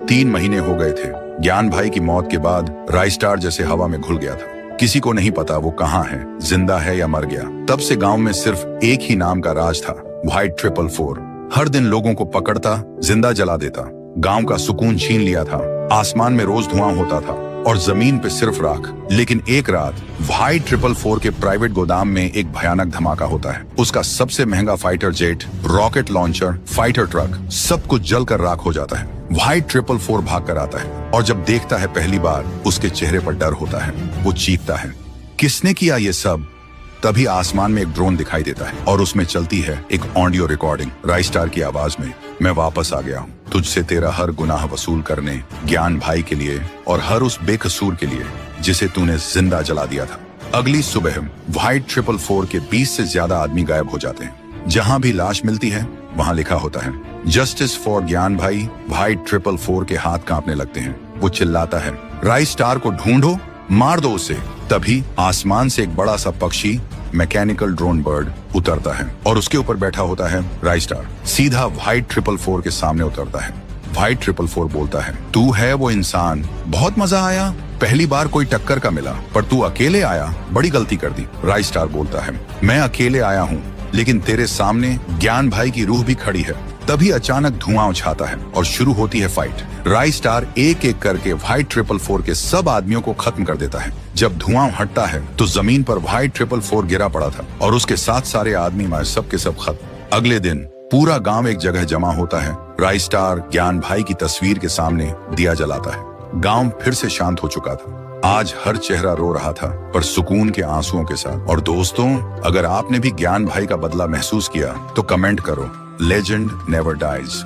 3 महीने हो गए थे। ज्ञान भाई की मौत के बाद राइस्टार जैसे हवा में घुल गया था। किसी को नहीं पता वो कहाँ है, जिंदा है या मर गया। तब से गांव में सिर्फ एक ही नाम का राज था, व्हाइट 444। हर दिन लोगों को पकड़ता, जिंदा जला देता, गांव का सुकून छीन लिया था। आसमान में रोज धुआं होता था और जमीन पे सिर्फ राख। लेकिन एक रात व्हाइट 444 के प्राइवेट गोदाम में एक भयानक धमाका होता है। उसका सबसे महंगा fighter jet, rocket launcher, fighter truck, सब कुछ जलकर राख हो जाता है। व्हाइट 444 भाग कर आता है और जब देखता है पहली बार, उसके चेहरे पर डर होता है। वो चीखता है, किसने किया ये सब? तभी आसमान में एक ड्रोन दिखाई देता है और उसमें चलती है एक ऑडियो रिकॉर्डिंग राइस्टार की आवाज में। मैं वापस आ गया हूँ, तुझसे तेरा हर गुनाह वसूल करने, ज्ञान भाई के लिए और हर उस बेकसूर के लिए जिसे तूने जिंदा जला दिया था। अगली सुबह व्हाइट 444 के 20 से ज्यादा आदमी गायब हो जाते हैं। जहां भी लाश मिलती है वहां लिखा होता है, जस्टिस फॉर ज्ञान भाई। व्हाइट 444 के हाथ कांपने लगते हैं। वो चिल्लाता है, राइस्टार को ढूंढो, मार दो उसे। तभी आसमान से एक बड़ा सा पक्षी, मैकेनिकल ड्रोन बर्ड, उतरता है और उसके ऊपर बैठा होता है राइस्टार। सीधा व्हाइट 444 के सामने उतरता है। व्हाइट 444 बोलता है, तू है वो इंसान, बहुत मजा आया। पहली बार कोई टक्कर का मिला, पर तू अकेले आया, बड़ी गलती कर दी। राइस्टार बोलता है, मैं अकेले आया हूँ, लेकिन तेरे सामने ज्ञान भाई की रूह भी खड़ी है। तभी अचानक धुआं उछाता है और शुरू होती है फाइट। राइस्टार एक एक करके व्हाइट 444 के सब आदमियों को खत्म कर देता है। जब धुआं हटता है तो जमीन पर व्हाइट 444 गिरा पड़ा था और उसके साथ सारे आदमी मारे, सब के सब खत्म। अगले दिन पूरा गांव एक जगह जमा होता है। राइस्टार ज्ञान भाई की तस्वीर के सामने दिया जलाता है। गांव फिर से शांत हो चुका था। आज हर चेहरा रो रहा था, पर सुकून के आंसुओं के साथ। और दोस्तों, अगर आपने भी ज्ञान भाई का बदला महसूस किया तो कमेंट करो। Legend never dies.